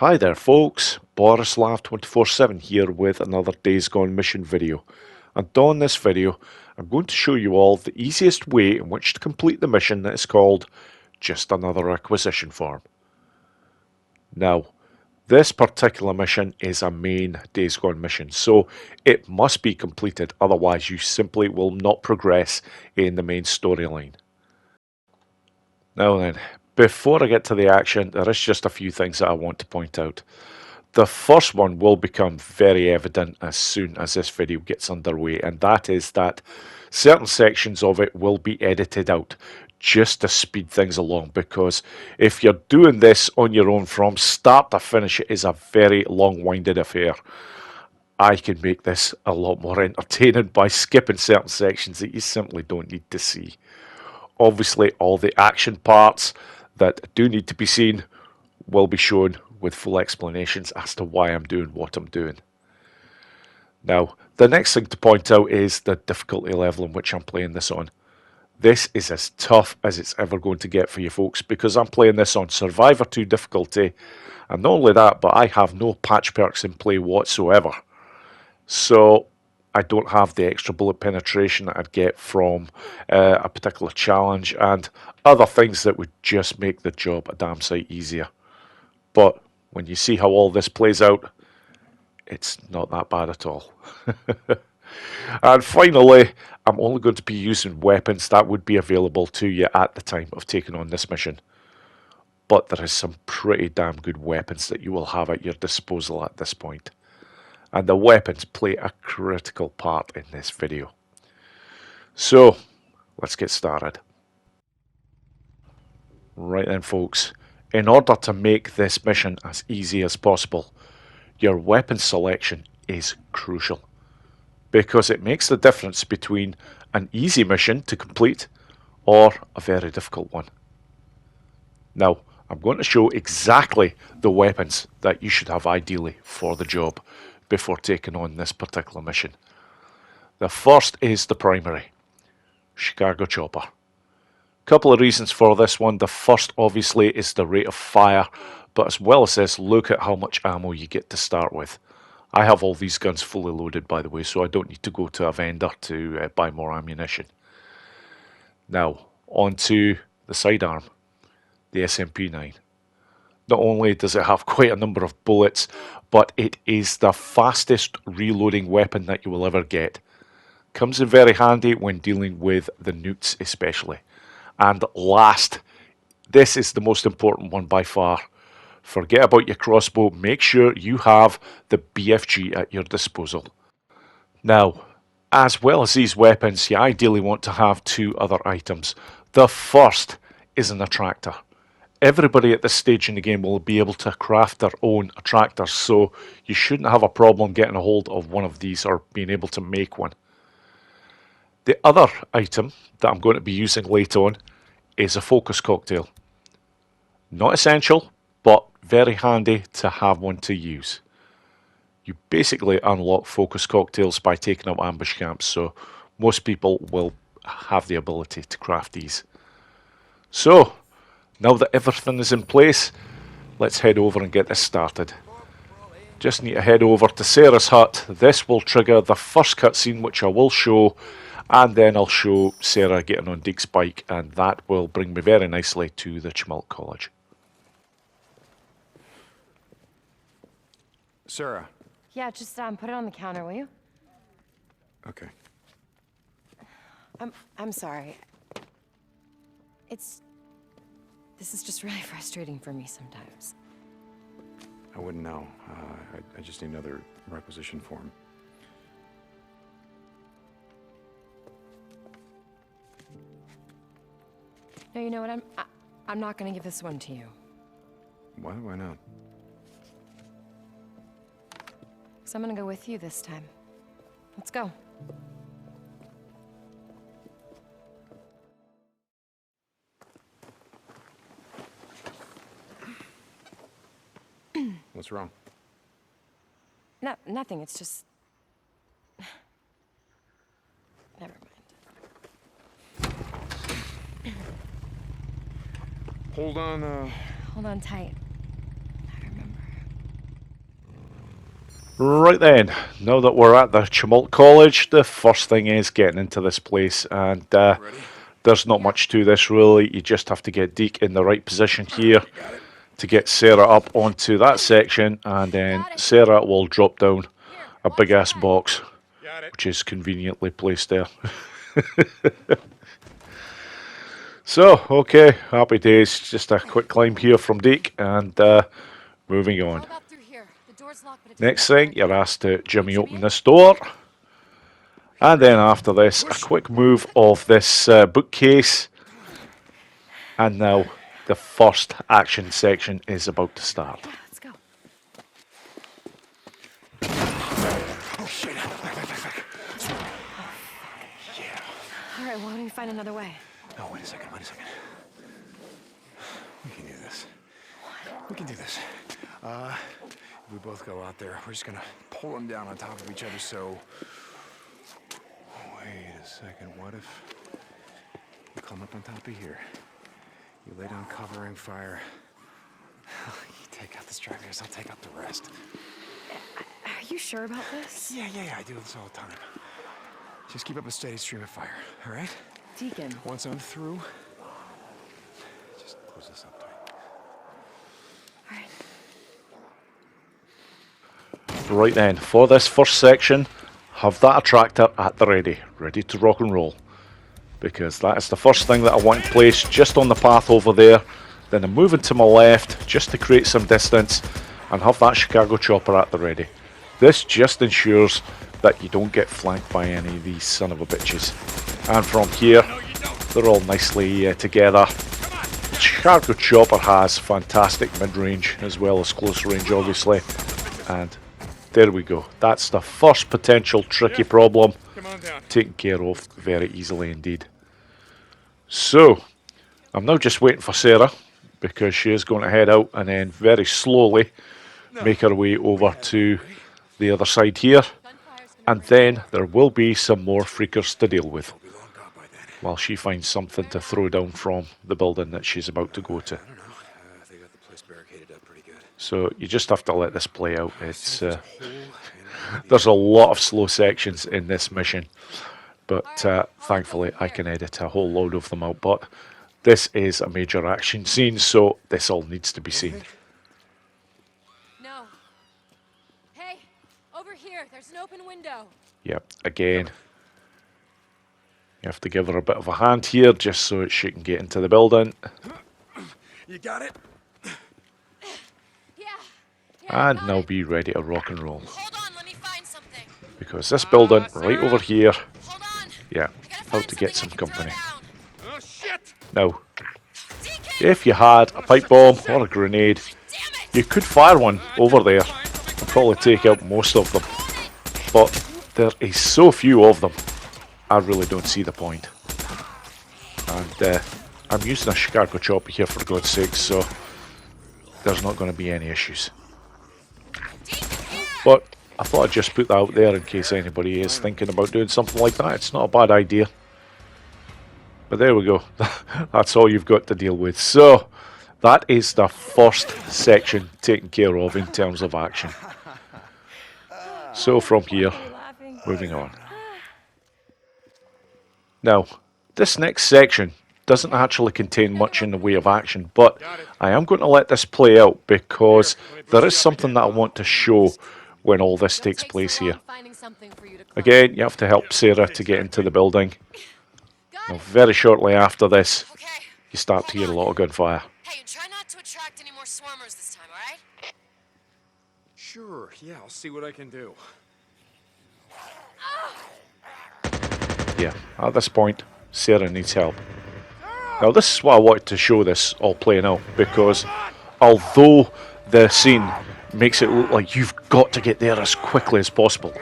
Hi there folks, Borislav247 here with another Days Gone mission video. And on this video, I'm going to show you all the easiest way in which to complete the mission that is called Just Another Requisition Form. Now, this particular mission is a main Days Gone mission, so it must be completed, otherwise you simply will not progress in the main storyline. Now then, before I get to the action, there is just a few things that I want to point out. The first one will become very evident as soon as this video gets underway, and that is that certain sections of it will be edited out just to speed things along, because if you're doing this on your own from start to finish, it is a very long-winded affair. I can make this a lot more entertaining by skipping certain sections that you simply don't need to see. Obviously, all the action parts that do need to be seen will be shown with full explanations as to why I'm doing what I'm doing. Now, the next thing to point out is the difficulty level in which I'm playing this on. This is as tough as it's ever going to get for you folks, because I'm playing this on Survivor 2 difficulty, and not only that, but I have no patch perks in play whatsoever. So I don't have the extra bullet penetration that I'd get from a particular challenge and other things that would just make the job a damn sight easier. But when you see how all this plays out, it's not that bad at all. And finally, I'm only going to be using weapons that would be available to you at the time of taking on this mission. But there is some pretty damn good weapons that you will have at your disposal at this point. And the weapons play a critical part in this video. So, let's get started. Right then folks, in order to make this mission as easy as possible, your weapon selection is crucial, because it makes the difference between an easy mission to complete or a very difficult one. Now, I'm going to show exactly the weapons that you should have ideally for the job before taking on this particular mission. The first is the primary, Chicago Chopper. Couple of reasons for this one. The first obviously is the rate of fire, but as well as this, look at how much ammo you get to start with. I have all these guns fully loaded, by the way, so I don't need to go to a vendor to buy more ammunition. Now, on to the sidearm, the SMP-9. Not only does it have quite a number of bullets, but it is the fastest reloading weapon that you will ever get. Comes in very handy when dealing with the newts especially. And last, this is the most important one by far. Forget about your crossbow, make sure you have the BFG at your disposal. Now, as well as these weapons, you ideally want to have two other items. The first is an attractor. Everybody at this stage in the game will be able to craft their own attractors, so you shouldn't have a problem getting a hold of one of these or being able to make one. The other item that I'm going to be using later on is a focus cocktail. Not essential, but very handy to have one to use. You basically unlock focus cocktails by taking up ambush camps, so most people will have the ability to craft these. So, now that everything is in place, let's head over and get this started. Just need to head over to Sarah's hut. This will trigger the first cutscene, which I will show, and then I'll show Sarah getting on Deke's bike, and that will bring me very nicely to the Chmelt College. Sarah. Yeah, just put it on the counter, will you? Okay. I'm sorry. This is just really frustrating for me sometimes. I wouldn't know. I just need another requisition form. No, you know what? I'm not gonna give this one to you. Why? Why not? So I'm gonna go with you this time. Let's go. What's wrong? No, nothing. It's just... Never mind. Hold on, Hold on tight. I remember. Right then, now that we're at the Tumult College, the first thing is getting into this place, and Ready? there's not much to this really. You just have to get Deke in the right position here You got it. to get Sarah up onto that section, and then Sarah will drop down a big ass box, Got it. which is conveniently placed there. So, okay, happy days. Just a quick climb here from Deke, and moving on. How about through here? The door's locked, but it Next doesn't thing, look you're hard. asked to Jimmy open this door. And then after this, a quick move of this bookcase. And now the first action section is about to start. Yeah, let's go. Oh shit. Back. Yeah. All right, well, why don't you find another way? No, wait a second. We can do this. We can do this. If we both go out there, we're just gonna pull them down on top of each other, so... Wait a second, what if you come up on top of here? You lay down covering fire. You take out the stragglers, I'll take out the rest. Are you sure about this? Yeah, I do this all the time. Just keep up a steady stream of fire, all right? Deacon. Once I'm through, just close this up tight. All right. Right then, for this first section, have that attractor at the ready to rock and roll. Because that is the first thing that I want placed just on the path over there. Then I'm moving to my left just to create some distance and have that Chicago chopper at the ready. This just ensures that you don't get flanked by any of these son of a bitches. And from here, they're all nicely together. Chicago chopper has fantastic mid-range as well as close range, obviously. And there we go. That's the first potential tricky problem taken care of very easily indeed. So, I'm now just waiting for Sarah because she is going to head out and then very slowly make her way over to the other side here. And then there will be some more freakers to deal with while she finds something to throw down from the building that she's about to go to. They got the place barricaded up pretty good. So you just have to let this play out. It's there's a lot of slow sections in this mission, but thankfully I can edit a whole load of them out. But this is a major action scene, so this all needs to be seen. No. Hey, over here. There's an open window. Yep, again, you have to give her a bit of a hand here just so she can get into the building. You got it? Yeah. And now be ready to rock and roll. Hold on, let me find something. Because this building right over here, Hold on. yeah, I gotta about find to get some something I can company. throw down. Oh shit! Now, Deacon! if you had a pipe bomb or a grenade, Damn it! you could fire one over there and probably take out most of them. But there is so few of them, I really don't see the point. And I'm using a Chicago chopper here for God's sake, so there's not going to be any issues. But I thought I'd just put that out there in case anybody is thinking about doing something like that. It's not a bad idea. But there we go. That's all you've got to deal with. So that is the first section taken care of in terms of action. So from here, moving on. Now, this next section doesn't actually contain much in the way of action, but I am going to let this play out because there is something that I want to show when all this takes place here. Again, you have to help Sarah to get into the building. Now, very shortly after this, you start to hear a lot of gunfire. Hey, try not to attract any more swarmers this time, all right? Sure, yeah, I'll see what I can do. Yeah, at this point, Sarah needs help. Now, this is why I wanted to show this all playing out, because although the scene makes it look like you've got to get there as quickly as possible,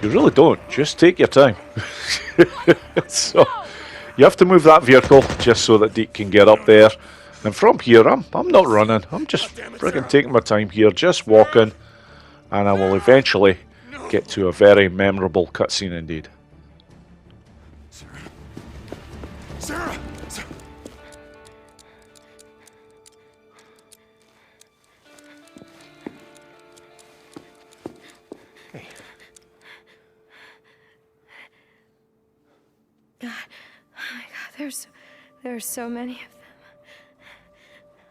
you really don't. Just take your time. So, you have to move that vehicle just so that Deke can get up there. And from here, I'm not running. I'm just friggin' taking my time here, just walking. And I will eventually get to a very memorable cutscene indeed. Sarah! There were so many of them.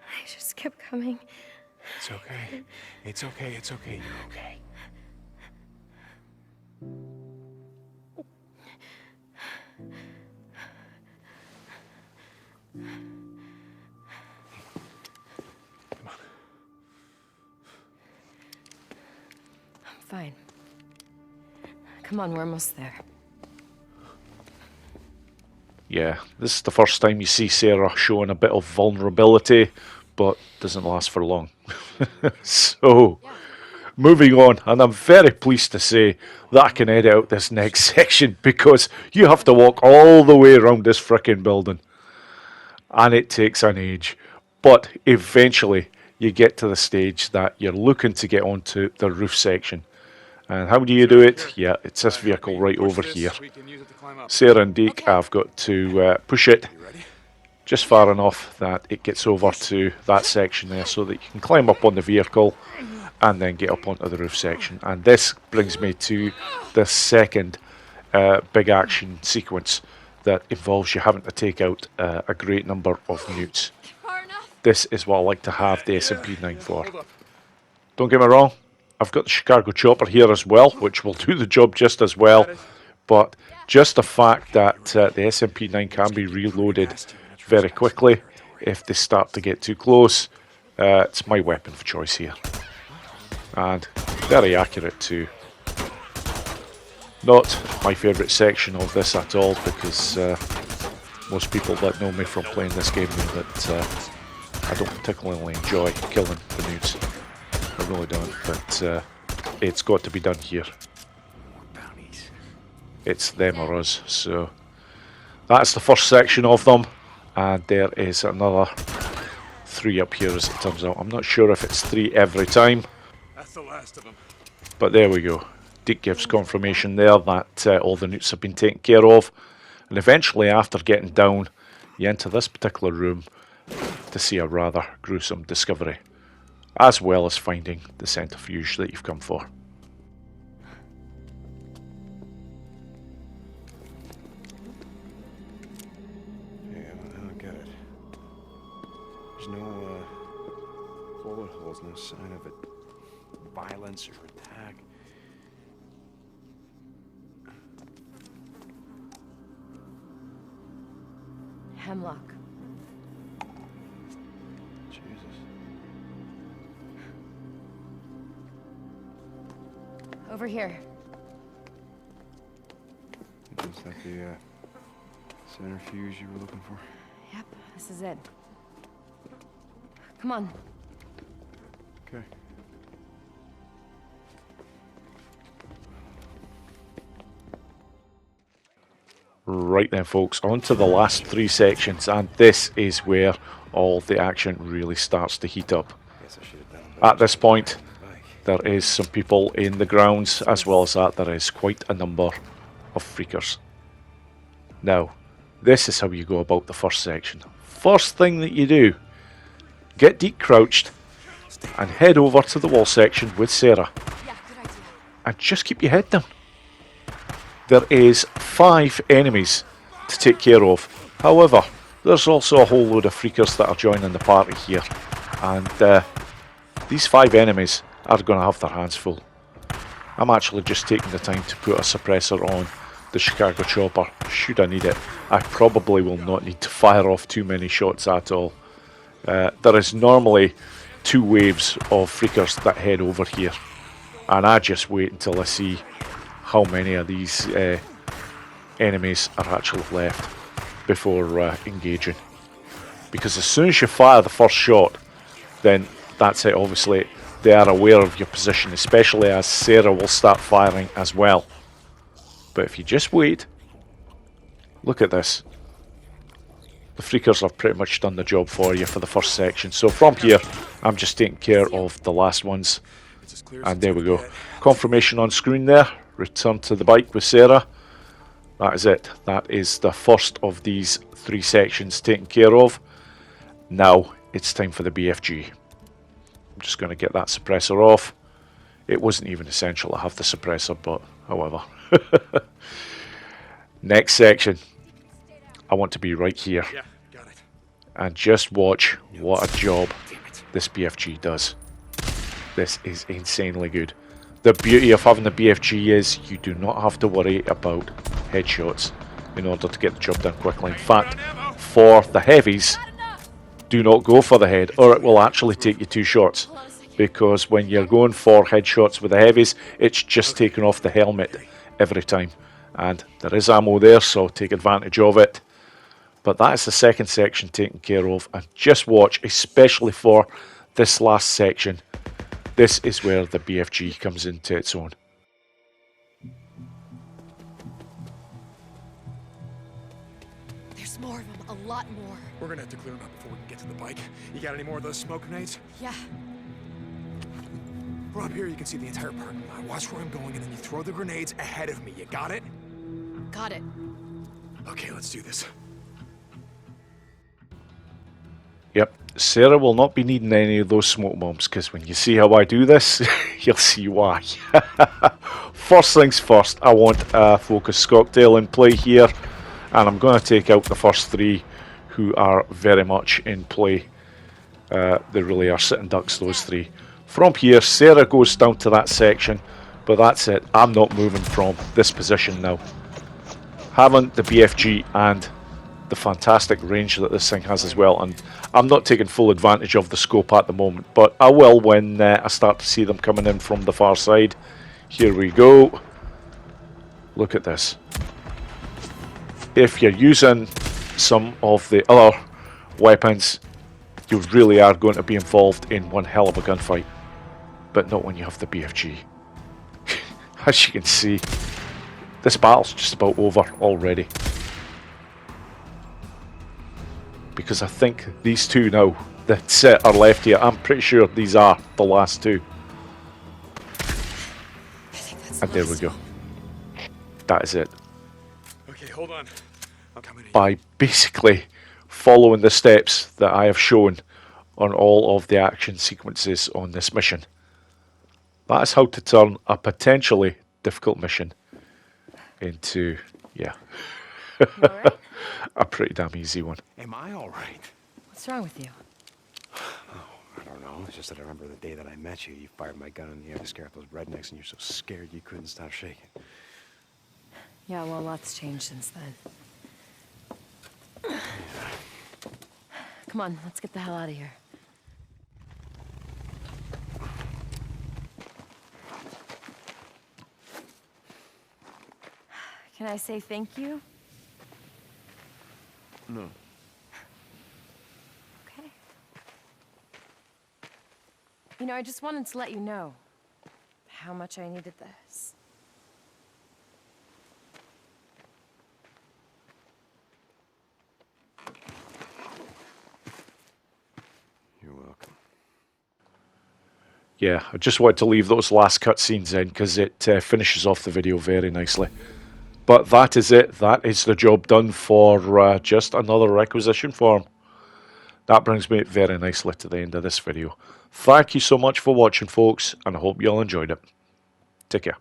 I just kept coming. It's okay. It's okay. It's okay. You're okay. Come on. I'm fine. Come on, we're almost there. Yeah, this is the first time you see Sarah showing a bit of vulnerability, but doesn't last for long. So, moving on, and I'm very pleased to say that I can edit out this next section because you have to walk all the way around this frickin' building. And it takes an age. But eventually, you get to the stage that you're looking to get onto the roof section. And how do you do it? Yeah, it's this vehicle right over here. Sarah and Deke have got to push it just far enough that it gets over to that section there so that you can climb up on the vehicle and then get up onto the roof section. And this brings me to the second big action sequence that involves you having to take out a great number of newts. This is what I like to have the SMP-9 for. Don't get me wrong, I've got the Chicago Chopper here as well, which will do the job just as well, but just the fact that the SMP-9 can be reloaded very quickly if they start to get too close, it's my weapon of choice here. And very accurate too. Not my favourite section of this at all, because most people that know me from playing this game know that I don't particularly enjoy killing the newts. I really don't, but it's got to be done here. It's them or us, so that's the first section of them, and there is another 3 up here as it turns out. I'm not sure if it's 3 every time. That's the last of them. But there we go. Deke gives confirmation there that all the newts have been taken care of. And eventually, after getting down, you enter this particular room to see a rather gruesome discovery, as well as finding the centrifuge that you've come for. Yeah, I don't get it. There's no bullet holes, no sign of it. Violence or attack. Hemlock. Jesus. Over here. Is that the centrifuge you were looking for? Yep, this is it. Come on. Okay. Right then, folks, on to the last 3 sections, and this is where all the action really starts to heat up. Guess I should have done a better At this job point, on the bike. there is some people in the grounds, as well as that there is quite a number of freakers. Now, this is how you go about the first section. First thing that you do, get Deke crouched and head over to the wall section with Sarah. Yeah, good idea. And just keep your head down. There is 5 enemies to take care of. However, there's also a whole load of freakers that are joining the party here. And these 5 enemies are going to have their hands full. I'm actually just taking the time to put a suppressor on the Chicago Chopper, should I need it. I probably will not need to fire off too many shots at all. There is normally 2 waves of freakers that head over here. And I just wait until I see how many of these enemies are actually left before engaging. Because as soon as you fire the first shot, then that's it. Obviously, they are aware of your position, especially as Sarah will start firing as well. But if you just wait, look at this. The freakers have pretty much done the job for you for the first section. So from here, I'm just taking care of the last ones. It's as clear as And it's there we gonna go. get. Confirmation on screen there. Return to the bike with Sarah. That is it. That is the first of these 3 sections taken care of. Now it's time for the BFG. I'm just going to get that suppressor off. It wasn't even essential to have the suppressor, but however. Next section. I want to be right here. Yeah, got it. And just watch what a job this BFG does. This is insanely good. The beauty of having the BFG is you do not have to worry about headshots in order to get the job done quickly. In fact, for the heavies, do not go for the head or it will actually take you 2 shots. Because when you're going for headshots with the heavies, it's just taking off the helmet every time. And there is ammo there, so take advantage of it. But that is the second section taken care of. And just watch, especially for this last section, this is where the BFG comes into its own. There's more of them, a lot more. We're gonna have to clear them up before we can get to the bike. You got any more of those smoke grenades? Yeah. From up here, you can see the entire parking lot. Watch where I'm going, and then you throw the grenades ahead of me. You got it? Got it. Okay, let's do this. Yep, Sarah will not be needing any of those smoke bombs, because when you see how I do this, you'll see why. First things first, I want a focus cocktail in play here, and I'm going to take out the first 3 who are very much in play. They really are sitting ducks, those 3. From here, Sarah goes down to that section, but that's it. I'm not moving from this position now. Having the BFG and the fantastic range that this thing has as well, and I'm not taking full advantage of the scope at the moment, but I will when I start to see them coming in from the far side. Here we go. Look at this. If you're using some of the other weapons, you really are going to be involved in one hell of a gunfight, but not when you have the BFG. As you can see, this battle's just about over already. Because I think these 2 now that are left here, I'm pretty sure these are the last 2. And there we go. That is it. Okay, hold on. I'm coming in. By basically following the steps that I have shown on all of the action sequences on this mission, that is how to turn a potentially difficult mission into, yeah, Alright? a pretty damn easy one. Am I all right? What's wrong with you? I don't know. It's just that I remember the day that I met you. You fired my gun in the air to scare off those rednecks, and you're so scared you couldn't stop shaking. Yeah, well, lots changed since then. Come on, let's get the hell out of here. Can I say thank you? No. Okay. You know, I just wanted to let you know how much I needed this. You're welcome. Yeah, I just wanted to leave those last cutscenes in because it finishes off the video very nicely. But that is it. That is the job done for just another requisition form. That brings me very nicely to the end of this video. Thank you so much for watching, folks, and I hope you all enjoyed it. Take care.